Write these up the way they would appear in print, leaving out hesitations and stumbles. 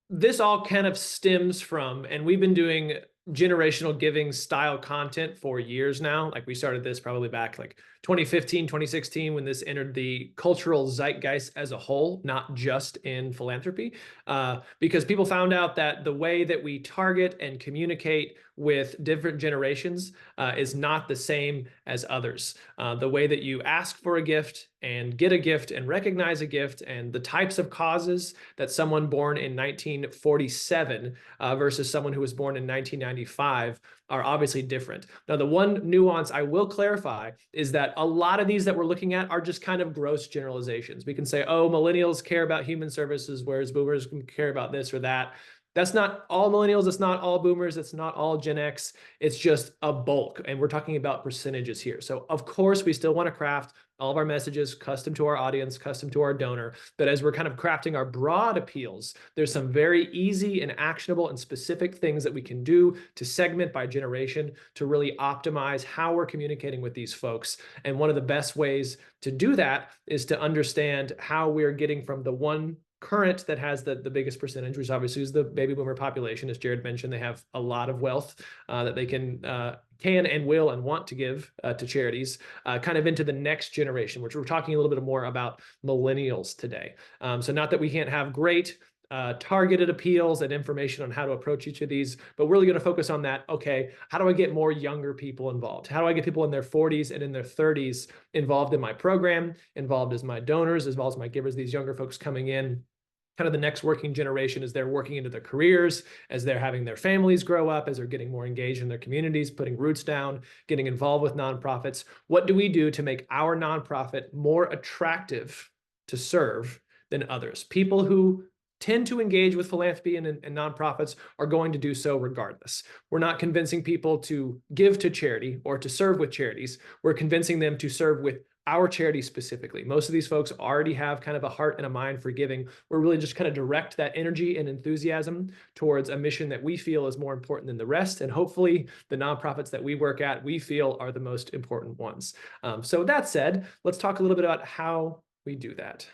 this all kind of stems from, and we've been doing generational giving style content for years now. Like we started this probably back like 2015, 2016, when this entered the cultural zeitgeist as a whole, not just in philanthropy, because people found out that the way that we target and communicate with different generations is not the same as others. The way that you ask for a gift and get a gift and recognize a gift, and the types of causes that someone born in 1947 versus someone who was born in 1995 are obviously different. Now, the one nuance I will clarify is that a lot of these that we're looking at are just kind of gross generalizations. We can say, oh, millennials care about human services, whereas boomers care about this or that. That's not all millennials. It's not all boomers. It's not all Gen X. It's just a bulk. And we're talking about percentages here. So of course, we still want to craft all of our messages custom to our audience, custom to our donor. But as we're kind of crafting our broad appeals, there's some very easy and actionable and specific things that we can do to segment by generation to really optimize how we're communicating with these folks. And one of the best ways to do that is to understand how we're getting from the one current that has the biggest percentage, which obviously is the baby boomer population. As Jared mentioned, they have a lot of wealth that they can and will and want to give to charities, kind of into the next generation, which we're talking a little bit more about millennials today. So not that we can't have great targeted appeals and information on how to approach each of these, but we're really going to focus on that. Okay, how do I get more younger people involved? How do I get people in their 40s and in their 30s involved in my program, involved as my donors, as well as my givers, these younger folks coming in, kind of the next working generation as they're working into their careers, as they're having their families grow up, as they're getting more engaged in their communities, putting roots down, getting involved with nonprofits. What do we do to make our nonprofit more attractive to serve than others? People who tend to engage with philanthropy and nonprofits are going to do so regardless. We're not convincing people to give to charity or to serve with charities. We're convincing them to serve with our charity specifically. Most of these folks already have kind of a heart and a mind for giving. We're really just kind of direct that energy and enthusiasm towards a mission that we feel is more important than the rest. And hopefully the nonprofits that we work at, we feel are the most important ones. So that said, let's talk a little bit about how we do that.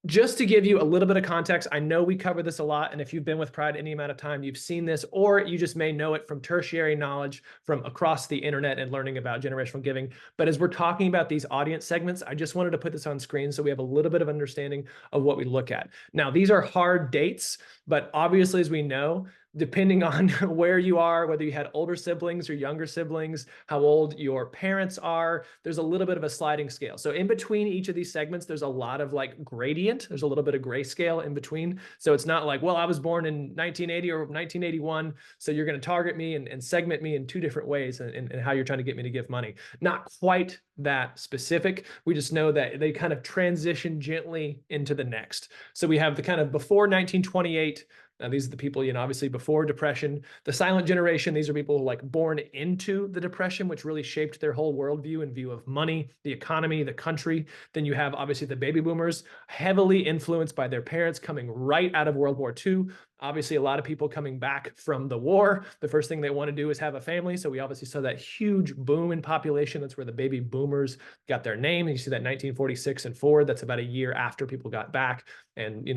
Just to give you a little bit of context, I know we cover this a lot, and if you've been with Pride any amount of time, you've seen this, or you just may know it from tertiary knowledge from across the internet and learning about generational giving. But as we're talking about these audience segments, I just wanted to put this on screen so we have a little bit of understanding of what we look at. Now, these are hard dates, but obviously, as we know, depending on where you are, whether you had older siblings or younger siblings, how old your parents are, there's a little bit of a sliding scale. So in between each of these segments, there's a lot of like gradient. There's a little bit of grayscale in between. So it's not like, well, I was born in 1980 or 1981, so you're going to target me and segment me in two different ways and how you're trying to get me to give money. Not quite that specific. We just know that they kind of transition gently into the next. So we have the kind of before 1928. Now, these are the people, obviously before Depression. The silent generation, these are people like born into the Depression, which really shaped their whole worldview and view of money, the economy, the country. Then you have obviously the baby boomers, heavily influenced by their parents coming right out of World War II. Obviously, a lot of people coming back from the war, the first thing they want to do is have a family. So we obviously saw that huge boom in population. That's where the baby boomers got their name. And you see that 1946 and forward, that's about a year after people got back and,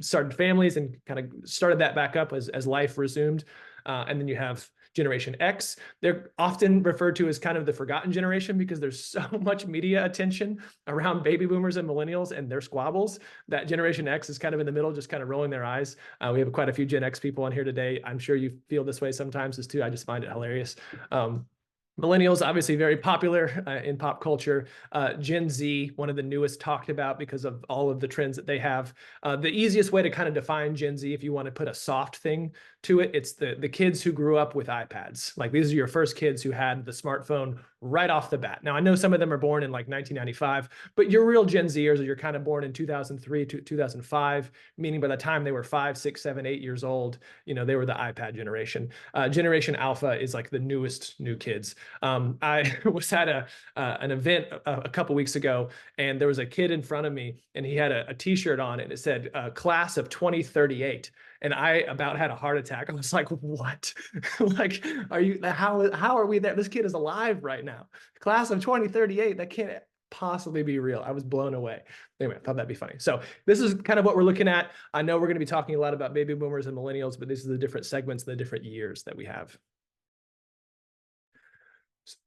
started families and kind of started that back up as life resumed. And then you have Generation X. They're often referred to as kind of the forgotten generation because there's so much media attention around baby boomers and millennials and their squabbles that Generation X is kind of in the middle, just kind of rolling their eyes. We have quite a few Gen X people on here today. I'm sure you feel this way sometimes as too. I just find it hilarious. Millennials, obviously very popular in pop culture. Gen Z, one of the newest talked about because of all of the trends that they have. The easiest way to kind of define Gen Z, if you want to put a soft thing to it, it's the kids who grew up with iPads. Like these are your first kids who had the smartphone right off the bat. Now, I know some of them are born in like 1995, but your real Gen Zers are you're kind of born in 2003 to 2005, meaning by the time they were 5, 6, 7, 8 years old, they were the iPad generation. Generation Alpha is like the newest new kids. I was at an event a couple weeks ago, and there was a kid in front of me, and he had a T-shirt on, and it said "Class of 2038." And I about had a heart attack. I was like, "What? Like, are you? How are we there? This kid is alive right now. Class of 2038. That can't." possibly be real? I was blown away. Anyway, I thought that'd be funny. So this is kind of what we're looking at. I know we're going to be talking a lot about baby boomers and millennials, but these are the different segments, the different years that we have.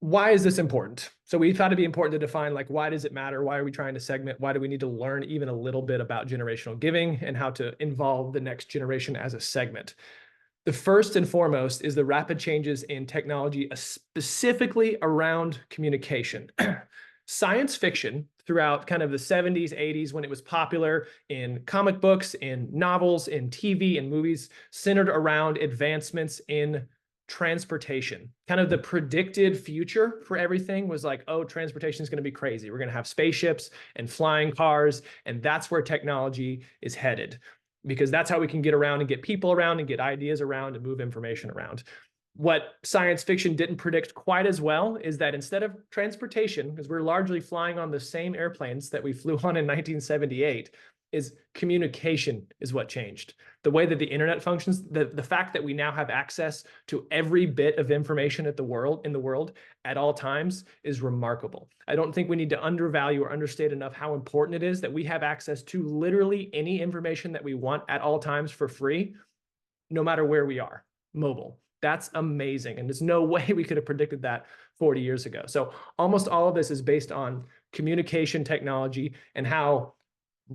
Why is this important? So we thought it'd be important to define, like, why does it matter? Why are we trying to segment? Why do we need to learn even a little bit about generational giving and how to involve the next generation as a segment? The first and foremost is the rapid changes in technology, specifically around communication. Science fiction throughout kind of the 70s, 80s, when it was popular in comic books, in novels, in TV and movies, centered around advancements in transportation. Kind of the predicted future for everything was like, oh, transportation is going to be crazy. We're going to have spaceships and flying cars, and that's where technology is headed, because that's how we can get around and get people around and get ideas around and move information around. What science fiction didn't predict quite as well is that instead of transportation, because we're largely flying on the same airplanes that we flew on in 1978, is communication is what changed. The way that the internet functions, the fact that we now have access to every bit of information in the world at all times is remarkable. I don't think we need to undervalue or understate enough how important it is that we have access to literally any information that we want at all times for free, no matter where we are, mobile. That's amazing. And there's no way we could have predicted that 40 years ago. So almost all of this is based on communication technology and how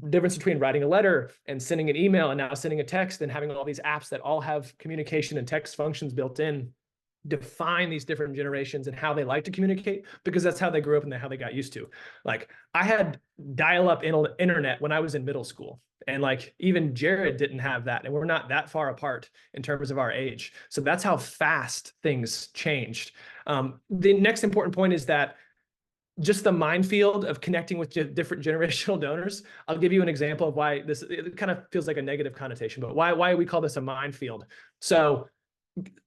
the difference between writing a letter and sending an email and now sending a text and having all these apps that all have communication and text functions built in define these different generations and how they like to communicate, because that's how they grew up and how they got used to. Like, I had dial-up internet when I was in middle school, and like even Jared didn't have that, and we're not that far apart in terms of our age. So that's how fast things changed. The next important point is that just the minefield of connecting with different generational donors. I'll give you an example of why this, it kind of feels like a negative connotation, but why we call this a minefield. So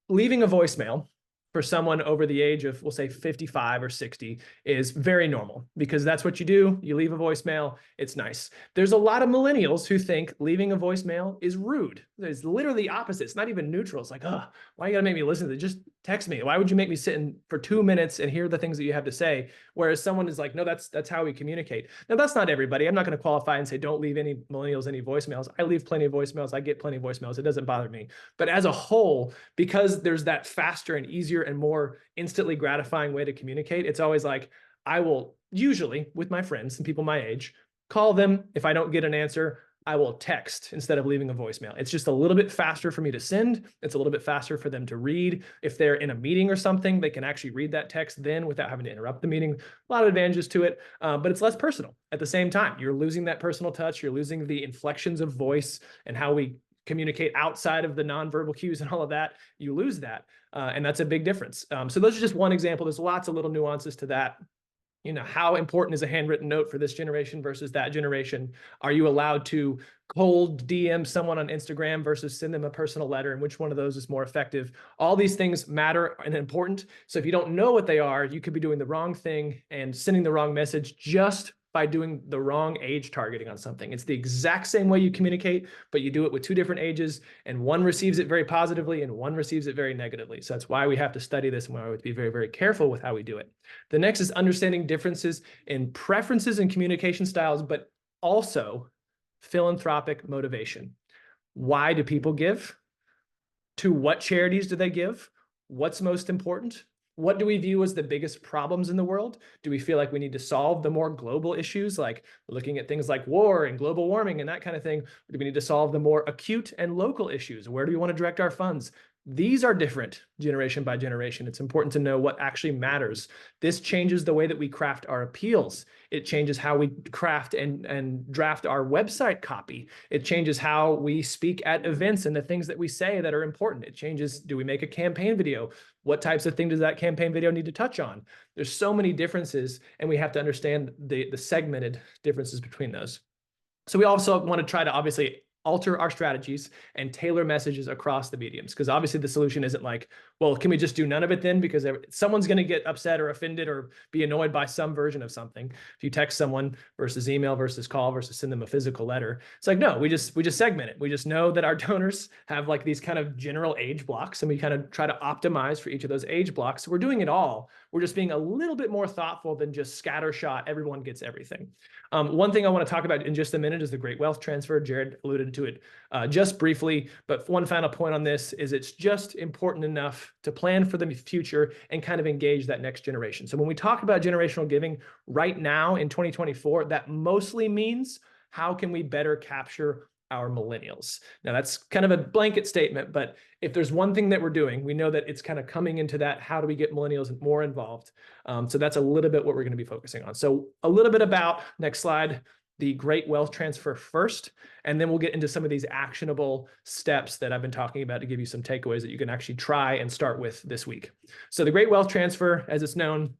leaving a voicemail for someone over the age of, we'll say 55 or 60, is very normal, because that's what you do. You leave a voicemail, it's nice. There's a lot of millennials who think leaving a voicemail is rude. It's literally the opposite. It's not even neutral. It's like, oh, why you gotta make me listen to it? Just text me. Why would you make me sit in for 2 minutes and hear the things that you have to say? Whereas someone is like, no, that's how we communicate. Now, that's not everybody. I'm not gonna qualify and say, don't leave any millennials any voicemails. I leave plenty of voicemails. I get plenty of voicemails. It doesn't bother me. But as a whole, because there's that faster and easier and more instantly gratifying way to communicate, it's always like, I will usually, with my friends and people my age, call them. If I don't get an answer, I will text instead of leaving a voicemail. It's just a little bit faster for me to send. It's a little bit faster for them to read. If they're in a meeting or something, they can actually read that text then without having to interrupt the meeting. A lot of advantages to it, but it's less personal. At the same time, you're losing that personal touch. You're losing the inflections of voice and how we communicate outside of the nonverbal cues and all of that. You lose that, and that's a big difference. So those are just one example. There's lots of little nuances to that. You know, how important is a handwritten note for this generation versus that generation? Are you allowed to cold DM someone on Instagram versus send them a personal letter? And which one of those is more effective? All these things matter and important. So if you don't know what they are, you could be doing the wrong thing and sending the wrong message just by doing the wrong age targeting on something. It's the exact same way you communicate, but you do it with two different ages, and one receives it very positively and one receives it very negatively. So that's why we have to study this and why we have to be very, very careful with how we do it. The next is understanding differences in preferences and communication styles, but also philanthropic motivation. Why do people give? To what charities do they give? What's most important? What do we view as the biggest problems in the world? Do we feel like we need to solve the more global issues, like looking at things like war and global warming and that kind of thing? Or do we need to solve the more acute and local issues? Where do we want to direct our funds? These are different generation by generation. It's important to know what actually matters. This changes the way that we craft our appeals. It changes how we craft and draft our website copy. It changes how we speak at events and the things that we say that are important. It changes, do we make a campaign video? What types of things does that campaign video need to touch on? There's so many differences, and we have to understand the segmented differences between those. So we also want to try to obviously alter our strategies and tailor messages across the mediums, because obviously the solution isn't like, well, can we just do none of it then? Because someone's going to get upset or offended or be annoyed by some version of something. If you text someone versus email versus call versus send them a physical letter, it's like, no, we just segment it. We just know that our donors have like these kind of general age blocks, and we kind of try to optimize for each of those age blocks. So we're doing it all, We're just being a little bit more thoughtful than just scattershot, everyone gets everything. One thing I want to talk about in just a minute is the great wealth transfer. Jared alluded to it just briefly, but one final point on this is it's just important enough to plan for the future and kind of engage that next generation. So when we talk about generational giving right now in 2024, that mostly means how can we better capture our millennials? Now that's kind of a blanket statement, but if there's one thing that we're doing, we know that it's kind of coming into that, how do we get millennials more involved? So that's a little bit what we're going to be focusing on. So a little bit about, next slide, the great wealth transfer first, and then we'll get into some of these actionable steps that I've been talking about to give you some takeaways that you can actually try and start with this week. So the great wealth transfer, as it's known,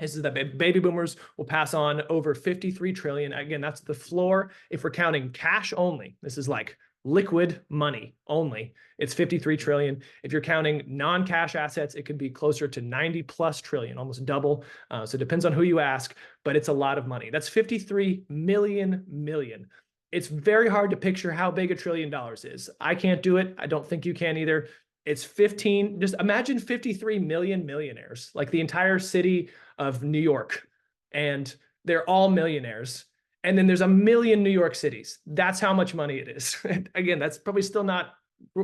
is that baby boomers will pass on over 53 trillion. Again, that's the floor. If we're counting cash only, this is like liquid money only, it's 53 trillion. If you're counting non-cash assets, it could be closer to 90 plus trillion, almost double. So it depends on who you ask, but it's a lot of money. That's 53 million. It's very hard to picture how big $1 trillion is. I can't do it. I don't think you can either. It's 15, just imagine 53 million millionaires, like the entire city of New York, and they're all millionaires. And then there's 1 million New York cities. That's how much money it is. Again, that's probably still not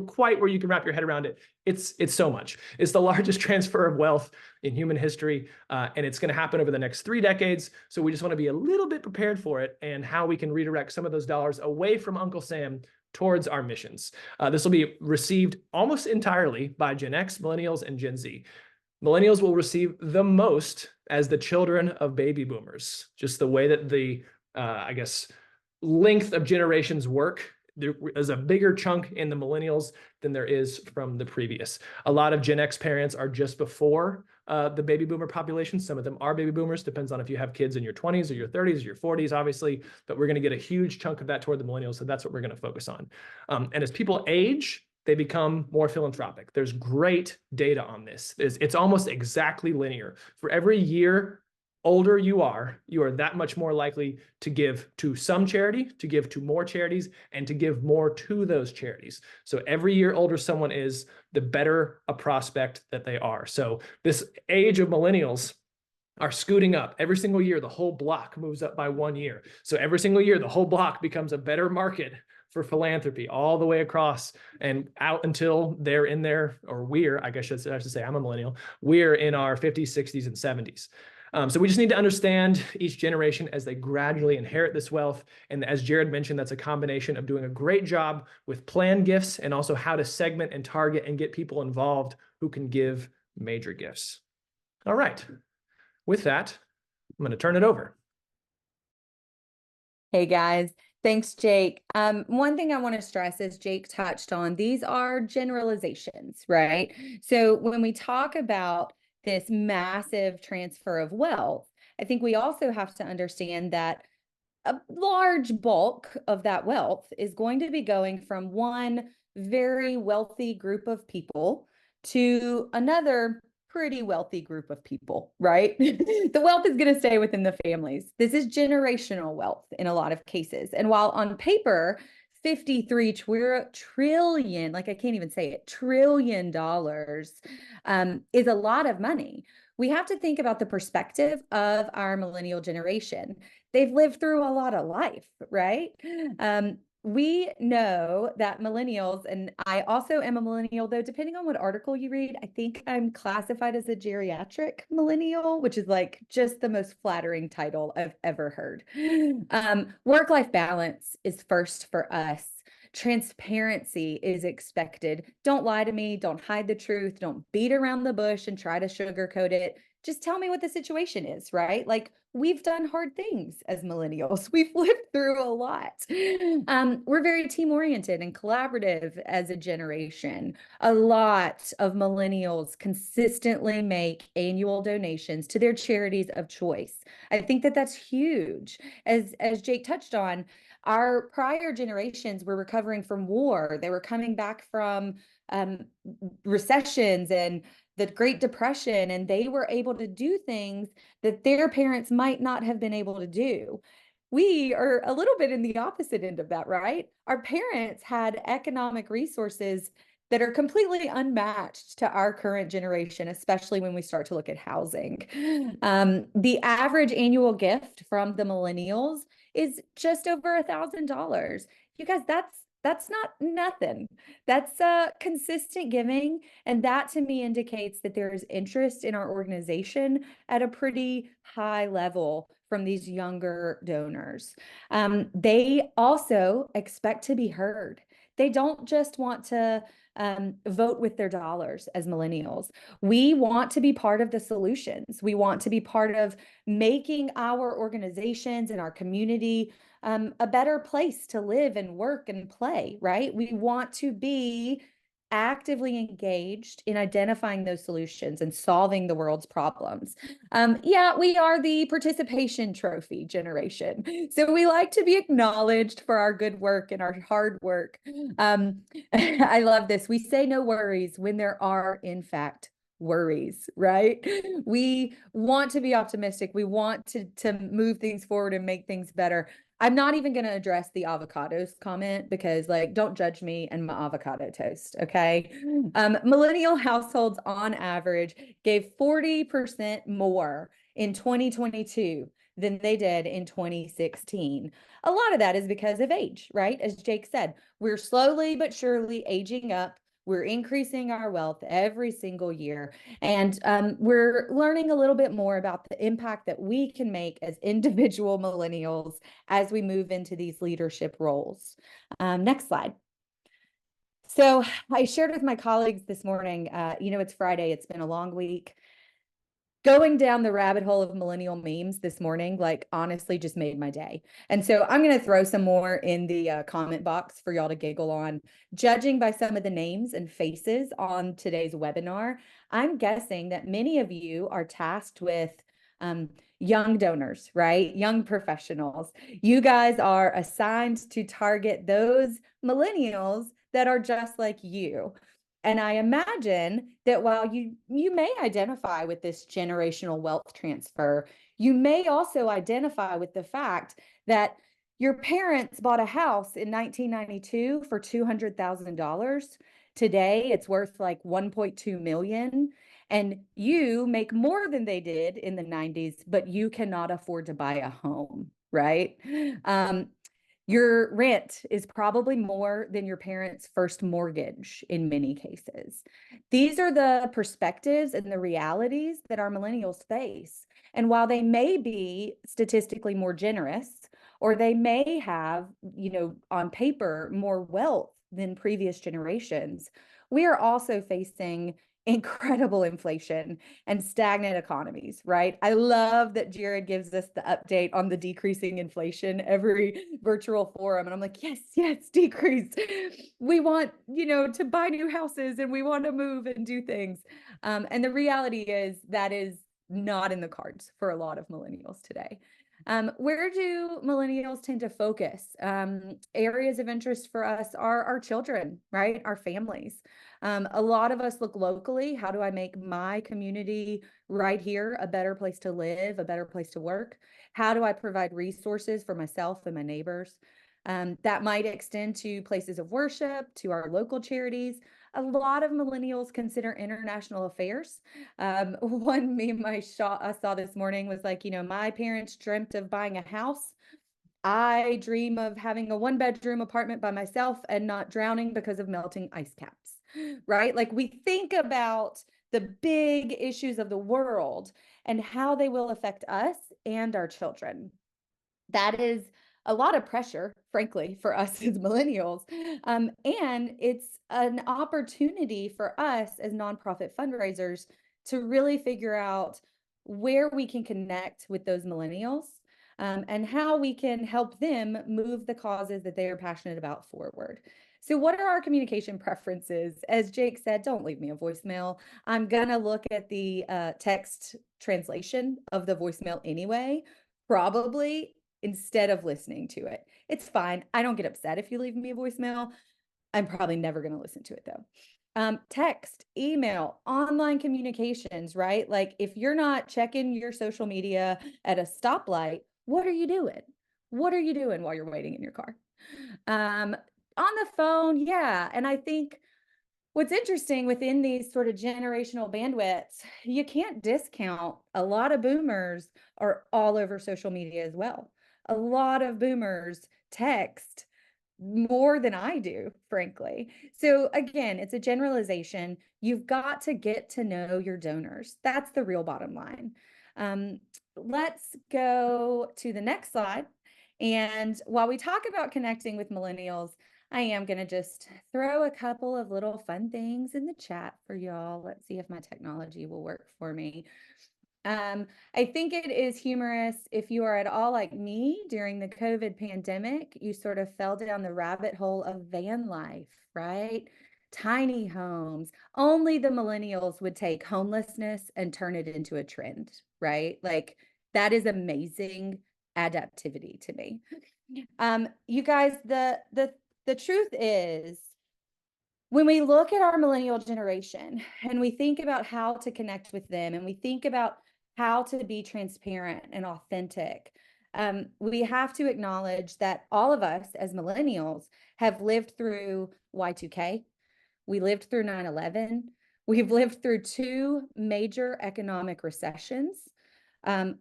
quite where you can wrap your head around it. It's so much. It's the largest transfer of wealth in human history, and it's going to happen over the next 3 decades. So we just want to be a little bit prepared for it and how we can redirect some of those dollars away from Uncle Sam towards our missions. This will be received almost entirely by Gen X, Millennials, and Gen Z. Millennials will receive the most as the children of baby boomers. Just the way that the, I guess, length of generations work, there is a bigger chunk in the millennials than there is from the previous. A lot of Gen X parents are just before the baby boomer population. Some of them are baby boomers, depends on if you have kids in your 20s or your 30s or your 40s, obviously, but we're going to get a huge chunk of that toward the millennials, so that's what we're going to focus on. And as people age, they become more philanthropic. There's great data on this. It's almost exactly linear. For every year older you are that much more likely to give to some charity, to give to more charities, and to give more to those charities. So every year older someone is, the better a prospect that they are. So this age of millennials are scooting up. Every single year, the whole block moves up by 1 year. So every single year, the whole block becomes a better market for philanthropy all the way across and out until they're in there, or we're, I guess I should say, I'm a millennial, we're in our 50s, 60s, and 70s. So we just need to understand each generation as they gradually inherit this wealth. And as Jared mentioned, that's a combination of doing a great job with planned gifts and also how to segment and target and get people involved who can give major gifts. All right. With that, I'm going to turn it over. Hey guys, thanks, Jake. One thing I want to stress, as Jake touched on, these are generalizations, right? So when we talk about this massive transfer of wealth, I think we also have to understand that a large bulk of that wealth is going to be going from one very wealthy group of people to another pretty wealthy group of people, right? The wealth is going to stay within the families. This is generational wealth in a lot of cases. And while on paper, 53 trillion, like I can't even say it, trillion dollars is a lot of money. We have to think about the perspective of our millennial generation. They've lived through a lot of life, right? We know that millennials, and I also am a millennial, though, depending on what article you read, I think I'm classified as a geriatric millennial, which is like just the most flattering title I've ever heard. Work-life balance is first for us. Transparency is expected. Don't lie to me. Don't hide the truth. Don't beat around the bush and try to sugarcoat it. Just tell me what the situation is, right? Like, we've done hard things as millennials. We've lived through a lot. We're very team-oriented and collaborative as a generation. A lot of millennials consistently make annual donations to their charities of choice. I think that that's huge. As Jake touched on, our prior generations were recovering from war. They were coming back from recessions and the Great Depression, and they were able to do things that their parents might not have been able to do. We are a little bit in the opposite end of that, right? Our parents had economic resources that are completely unmatched to our current generation, especially when we start to look at housing. The average annual gift from the millennials is just over $1,000. You guys, that's not nothing. That's consistent giving, and that to me indicates that there is interest in our organization at a pretty high level from these younger donors. They also expect to be heard. They don't just want to vote with their dollars as millennials. We want to be part of the solutions. We want to be part of making our organizations and our community a better place to live and work and play, right? We want to be actively engaged in identifying those solutions and solving the world's problems. Yeah, we are the participation trophy generation. So we like to be acknowledged for our good work and our hard work. I love this. We say no worries when there are, in fact, worries, right? We want to be optimistic. We want to move things forward and make things better. I'm not even going to address the avocados comment because, like, don't judge me and my avocado toast, okay? Millennial households on average gave 40% more in 2022 than they did in 2016. A lot of that is because of age, right? As Jake said, we're slowly but surely aging up. We're increasing our wealth every single year. And we're learning a little bit more about the impact that we can make as individual millennials as we move into these leadership roles. Next slide. So I shared with my colleagues this morning, it's Friday, it's been a long week. Going down the rabbit hole of millennial memes this morning, like, honestly just made my day. And so I'm going to throw some more in the comment box for y'all to giggle on. Judging by some of the names and faces on today's webinar, I'm guessing that many of you are tasked with young donors, right? Young professionals. You guys are assigned to target those millennials that are just like you. And I imagine that while you may identify with this generational wealth transfer, you may also identify with the fact that your parents bought a house in 1992 for $200,000. Today, it's worth like 1.2 million. And you make more than they did in the 90s, but you cannot afford to buy a home, right? Your rent is probably more than your parents' first mortgage in many cases. These are the perspectives and the realities that our millennials face. And while they may be statistically more generous, or they may have, on paper, more wealth than previous generations, we are also facing incredible inflation and stagnant economies, right? I love that Jared gives us the update on the decreasing inflation every virtual forum. And I'm like, yes, decrease. We want, to buy new houses and we want to move and do things. And the reality is that is not in the cards for a lot of millennials today. Where do millennials tend to focus? Areas of interest for us are our children, right? Our families. A lot of us look locally. How do I make my community right here a better place to live, a better place to work? How do I provide resources for myself and my neighbors? That might extend to places of worship, to our local charities. A lot of millennials consider international affairs. One meme I saw this morning was like, my parents dreamt of buying a house. I dream of having a 1-bedroom apartment by myself and not drowning because of melting ice caps, right? Like, we think about the big issues of the world and how they will affect us and our children. That is a lot of pressure, frankly, for us as millennials. And it's an opportunity for us as nonprofit fundraisers to really figure out where we can connect with those millennials and how we can help them move the causes that they are passionate about forward. So what are our communication preferences? As Jake said, don't leave me a voicemail. I'm going to look at the text translation of the voicemail anyway, probably instead of listening to it. It's fine. I don't get upset if you leave me a voicemail. I'm probably never going to listen to it though. Text, email, online communications, right? Like, if you're not checking your social media at a stoplight, what are you doing? What are you doing while you're waiting in your car? On the phone, yeah. And I think What's interesting within these sort of generational bandwidths, you can't discount a lot of boomers are all over social media as well. A lot of boomers text more than I do, frankly. So again, it's a generalization. You've got to get to know your donors. That's the real bottom line. Um, let's go to the next slide. And while we talk about connecting with millennials, I am going to just throw a couple of little fun things in the chat for y'all. Let's see if my technology will work for me. I think it is humorous if you are at all like me during the COVID pandemic, you sort of fell down the rabbit hole of van life, right? Tiny homes. Only the millennials would take homelessness and turn it into a trend, right? Like that is amazing adaptivity to me. You guys, the truth is when we look at our millennial generation and we think about how to connect with them and we think about how to be transparent and authentic, we have to acknowledge that all of us as millennials have lived through Y2K. We lived through 9/11. We've lived through two major economic recessions.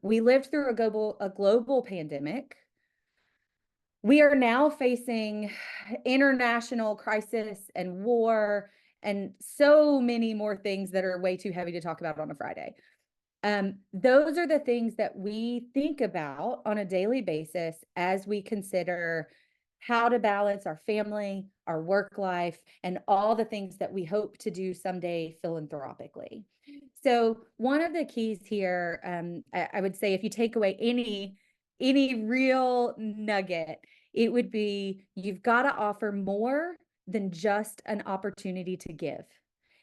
We lived through a global pandemic. We are now facing international crisis and war and so many more things that are way too heavy to talk about on a Friday. Those are the things that we think about on a daily basis as we consider how to balance our family, our work life, and all the things that we hope to do someday philanthropically. So one of the keys here, I would say if you take away any real nugget, it would be you've got to offer more than just an opportunity to give.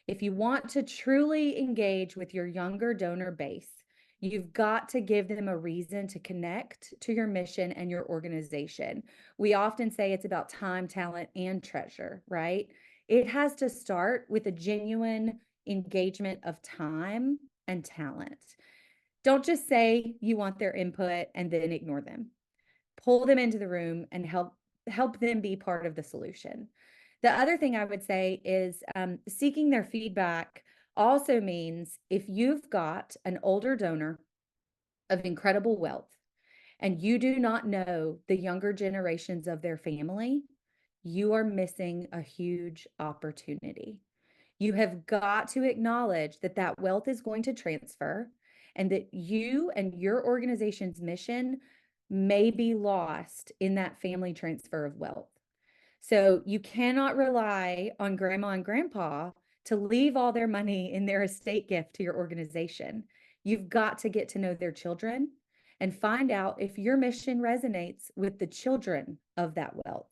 If you want to truly engage with your younger donor base, you've got to give them a reason to connect to your mission and your organization. We often say it's about time, talent, and treasure, right? It has to start with a genuine engagement of time and talent. Don't just say you want their input and then ignore them. Pull them into the room and help them be part of the solution. The other thing I would say is seeking their feedback also means if you've got an older donor of incredible wealth and you do not know the younger generations of their family, you are missing a huge opportunity. You have got to acknowledge that that wealth is going to transfer and that you and your organization's mission may be lost in that family transfer of wealth. So you cannot rely on grandma and grandpa to leave all their money in their estate gift to your organization. You've got to get to know their children and find out if your mission resonates with the children of that wealth.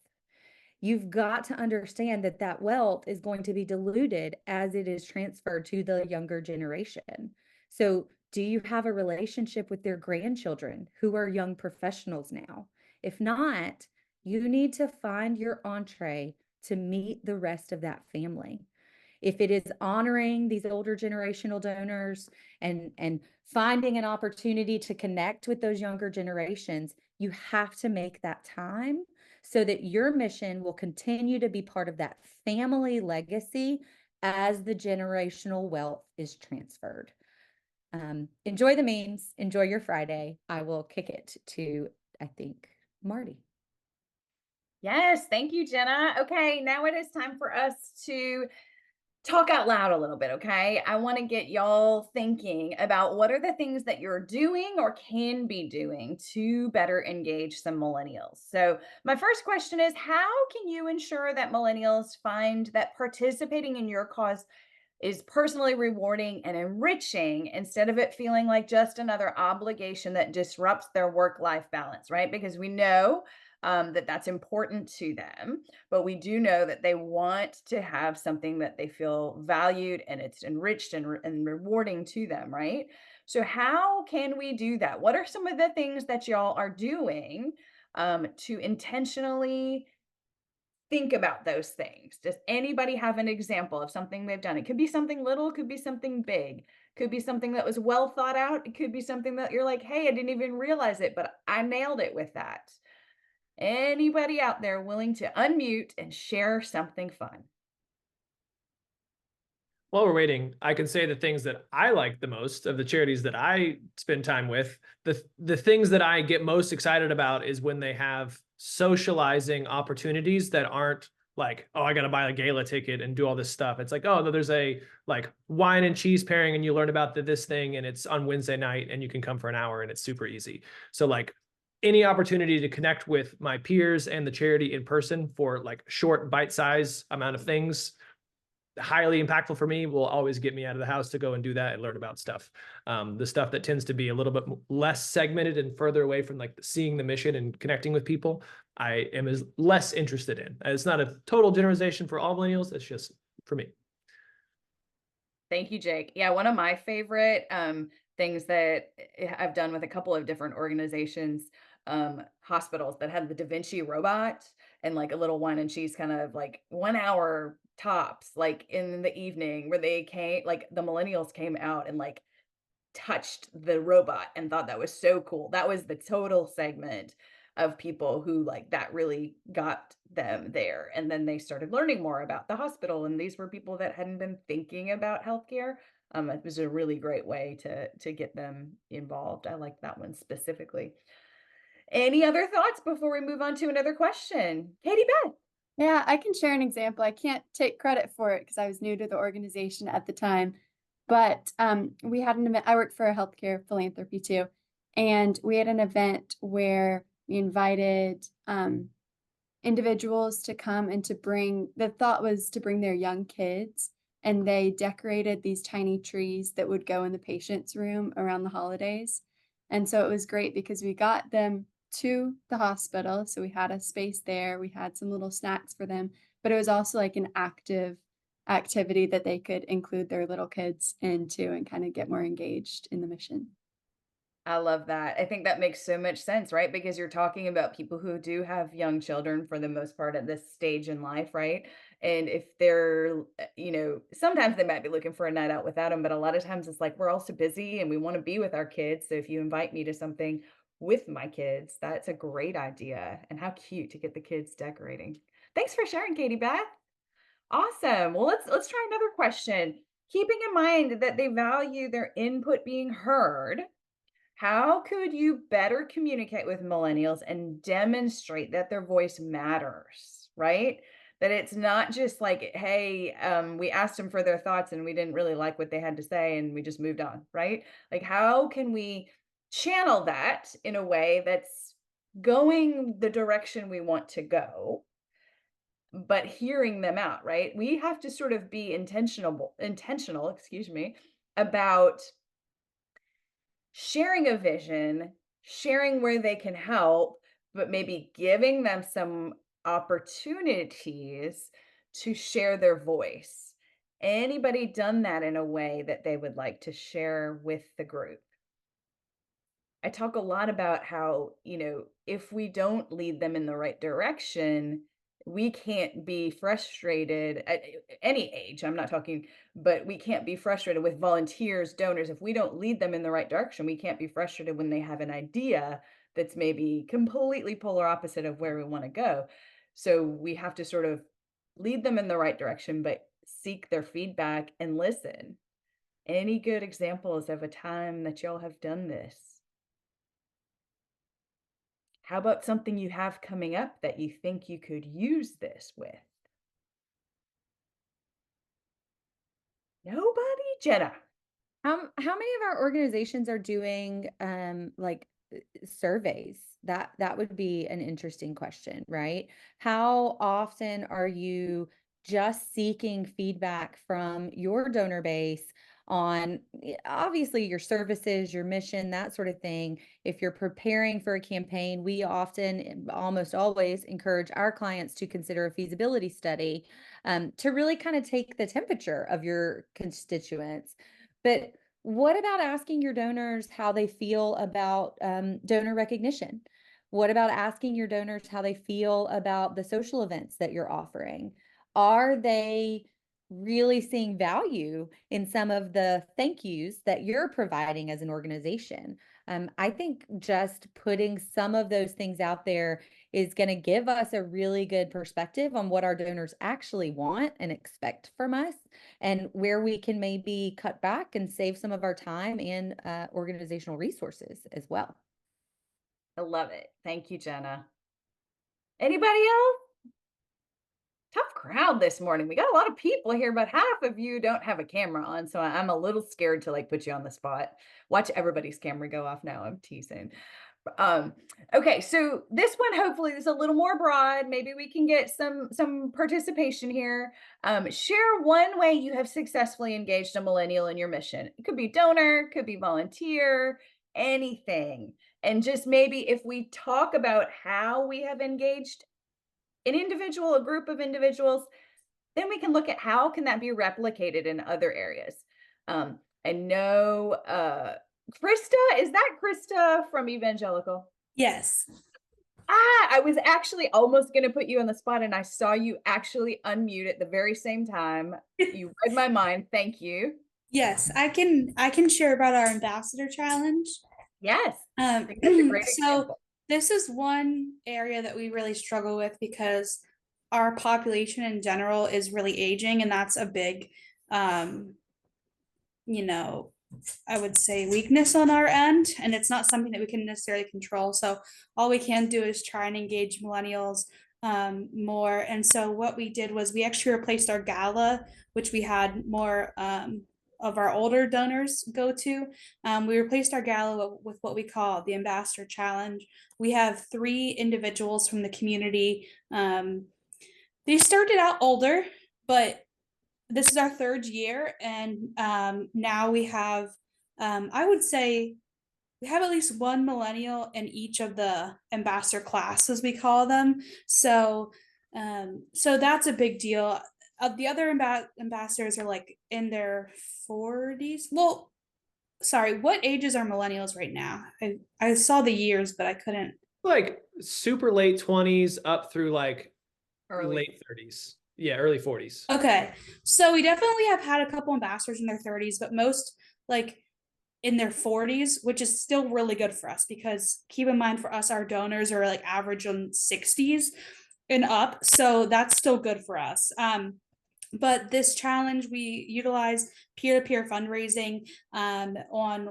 You've got to understand that that wealth is going to be diluted as it is transferred to the younger generation. So, do you have a relationship with their grandchildren who are young professionals now? If not, you need to find your entree to meet the rest of that family. If it is honoring these older generational donors and finding an opportunity to connect with those younger generations, you have to make that time so that your mission will continue to be part of that family legacy as the generational wealth is transferred. Enjoy the memes, enjoy your Friday. I will kick it to, I think, Marty. Yes, thank you, Jenna. Okay, now it is time for us to talk out loud a little bit, okay? I want to get y'all thinking about what are the things that you're doing or can be doing to better engage some millennials. So, my first question is how can you ensure that millennials find that participating in your cause is personally rewarding and enriching instead of it feeling like just another obligation that disrupts their work life balance, right? Because we know that that's important to them, but we do know that they want to have something that they feel valued and it's enriched and rewarding to them, right? So, how can we do that? What are some of the things that y'all are doing to intentionally think about those things? Does anybody have an example of something they've done? It could be something little, could be something big, could be something that was well thought out. It could be something that you're like, hey, I didn't even realize it, but I nailed it with that. Anybody out there willing to unmute and share something fun? While we're waiting, I can say the things that I like the most of the charities that I spend time with. The things that I get most excited about is when they have socializing opportunities that aren't like, oh, I got to buy a gala ticket and do all this stuff. It's like, oh, no, there's a like wine and cheese pairing and you learn about this thing and it's on Wednesday night and you can come for an hour and it's super easy. So like any opportunity to connect with my peers and the charity in person for like short bite-size amount of things, highly impactful for me, will always get me out of the house to go and do that and learn about stuff. The stuff that tends to be a little bit less segmented and further away from like seeing the mission and connecting with people, I am less interested in. It's not a total generalization for all millennials. It's just for me. Thank you, Jake. Yeah, one of my favorite things that I've done with a couple of different organizations, hospitals that had the Da Vinci robot and like a little wine and cheese kind of like 1 hour tops, like in the evening where they came, like the millennials came out and like touched the robot and thought that was so cool. That was the total segment of people who like that really got them there. And then they started learning more about the hospital. And these were people that hadn't been thinking about healthcare. It was a really great way to get them involved. I like that one specifically. Any other thoughts before we move on to another question? Katie Beth. Yeah, I can share an example. I can't take credit for it because I was new to the organization at the time. But we had an event. I worked for a healthcare philanthropy too. And we had an event where we invited individuals to come and to bring, the thought was to bring their young kids. And they decorated these tiny trees that would go in the patient's room around the holidays. And so it was great because we got them to the hospital. So we had a space there. We had some little snacks for them, but it was also like an active activity that they could include their little kids into and kind of get more engaged in the mission. I love that. I think that makes so much sense, right? Because you're talking about people who do have young children for the most part at this stage in life, right? And if they're, sometimes they might be looking for a night out without them, but a lot of times it's like we're also busy and we want to be with our kids. So if you invite me to something with my kids, that's a great idea. And how cute to get the kids decorating. Thanks for sharing, Katie Beth. Awesome. Well, let's try another question. Keeping in mind that they value their input being heard, how could you better communicate with millennials and demonstrate that their voice matters, right? That it's not just like, hey, we asked them for their thoughts and we didn't really like what they had to say and we just moved on, right? Like, how can we channel that in a way that's going the direction we want to go, but hearing them out, right? We have to sort of be intentional, excuse me, about sharing a vision, sharing where they can help, but maybe giving them some opportunities to share their voice. Anybody done that in a way that they would like to share with the group? I talk a lot about how, if we don't lead them in the right direction, we can't be frustrated at any age. I'm not talking, but we can't be frustrated with volunteers, donors. If we don't lead them in the right direction, we can't be frustrated when they have an idea that's maybe completely polar opposite of where we want to go. So we have to sort of lead them in the right direction, but seek their feedback and listen. Any good examples of a time that y'all have done this? How about something you have coming up that you think you could use this with? Nobody? Jenna. How many of our organizations are doing surveys? That would be an interesting question, right? How often are you just seeking feedback from your donor base on obviously your services, your mission, that sort of thing? If you're preparing for a campaign, we often, almost always, encourage our clients to consider a feasibility study to really kind of take the temperature of your constituents. But what about asking your donors how they feel about donor recognition? What about asking your donors how they feel about the social events that you're offering? Are they really seeing value in some of the thank yous that you're providing as an organization? I think just putting some of those things out there is going to give us a really good perspective on what our donors actually want and expect from us, and where we can maybe cut back and save some of our time and organizational resources as well. I love it. Thank you, Jenna. Anybody else? Tough crowd this morning. We got a lot of people here, but half of you don't have a camera on, so I'm a little scared to like put you on the spot. Watch everybody's camera go off now. I'm teasing. Okay, so this one hopefully is a little more broad. Maybe we can get some participation here. Share one way you have successfully engaged a millennial in your mission. It could be donor, could be volunteer, anything. And just maybe if we talk about how we have engaged an individual, a group of individuals, then we can look at how can that be replicated in other areas. I know Krista, is that Krista from Evangelical? Yes. I was actually almost going to put you on the spot, and I saw you actually unmute at the very same time. You read my mind. Thank you. Yes, I can share about our ambassador challenge. Yes. I think that's a great So example. this is one area that we really struggle with because our population in general is really aging, and that's a big, you know, I would say weakness on our end, and it's not something that we can necessarily control. So all we can do is try and engage millennials more. And so what we did was we actually replaced our gala, which we had more of our older donors go to. We replaced our gala with what we call the Ambassador Challenge. We have 3 individuals from the community. They started out older, but this is our 3rd year, and now we have, I would say, we have at least one millennial in each of the ambassador classes, we call them. So, so that's a big deal. The other ambassadors are like in their 40s. Well, sorry, what ages are millennials right now? I saw the years, but I couldn't. Like super late 20s up through like Early. late 30s. Yeah, early 40s. Okay, so we definitely have had a couple ambassadors in their 30s, but most like in their 40s, which is still really good for us because keep in mind for us, our donors are like average on 60s and up. So that's still good for us. But this challenge, we utilize peer-to-peer fundraising on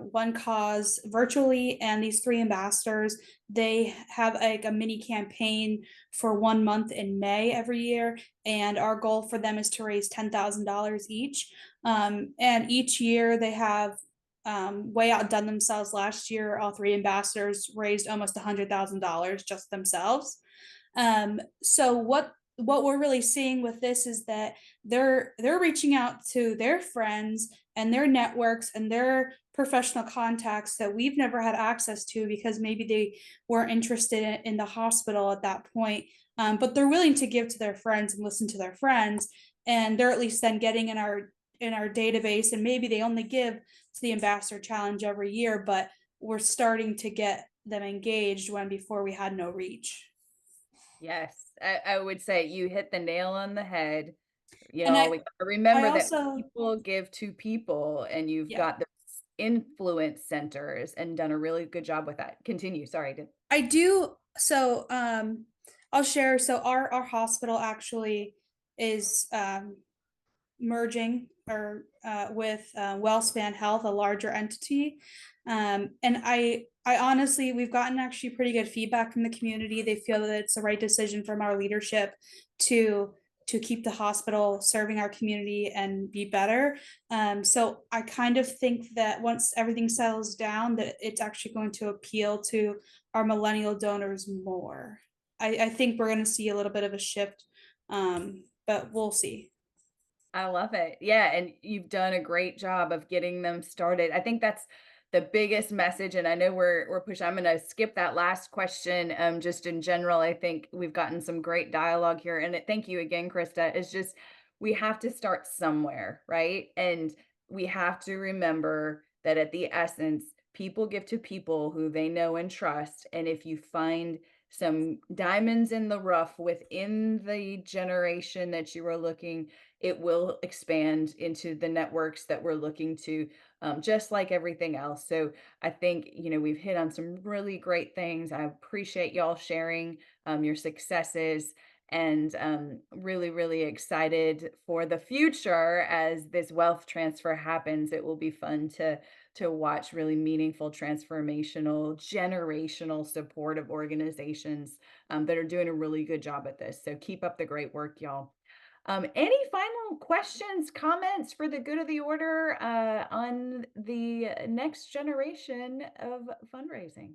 one cause virtually, and these 3 ambassadors, they have like a mini campaign for 1 month in May every year, and our goal for them is to raise $10,000 each. And each year they have way outdone themselves. Last year, all 3 ambassadors raised almost $100,000 just themselves. So what we're really seeing with this is that they're reaching out to their friends and their networks and their professional contacts that we've never had access to because maybe they weren't interested in the hospital at that point, but they're willing to give to their friends and listen to their friends, and they're at least then getting in our database, and maybe they only give to the ambassador challenge every year, but we're starting to get them engaged when before we had no reach. Yes, I would say you hit the nail on the head. You And know, we gotta remember that also- people give to people, and you've Yeah. got the influence centers and done a really good job with that. Continue. Sorry. I do. So I'll share. So our hospital actually is merging or with Wellspan Health, a larger entity. And I honestly, we've gotten actually pretty good feedback from the community. They feel that it's the right decision from our leadership to keep the hospital serving our community and be better. So I kind of think that once everything settles down, that it's actually going to appeal to our millennial donors more. I think we're going to see a little bit of a shift, but we'll see. I love it. Yeah, and you've done a great job of getting them started. I think that's the biggest message, and I know we're pushing. I'm going to skip that last question. Just in general, I think we've gotten some great dialogue here, and thank you again, Krista. It's just we have to start somewhere, right? And we have to remember that at the essence, people give to people who they know and trust, and if you find some diamonds in the rough within the generation that you are looking, it will expand into the networks that we're looking to, just like everything else. So I think, we've hit on some really great things. I appreciate y'all sharing your successes, and really, really excited for the future as this wealth transfer happens. It will be fun to watch really meaningful, transformational, generational supportive organizations that are doing a really good job at this. So keep up the great work, y'all. Any final questions, comments for the good of the order on the next generation of fundraising?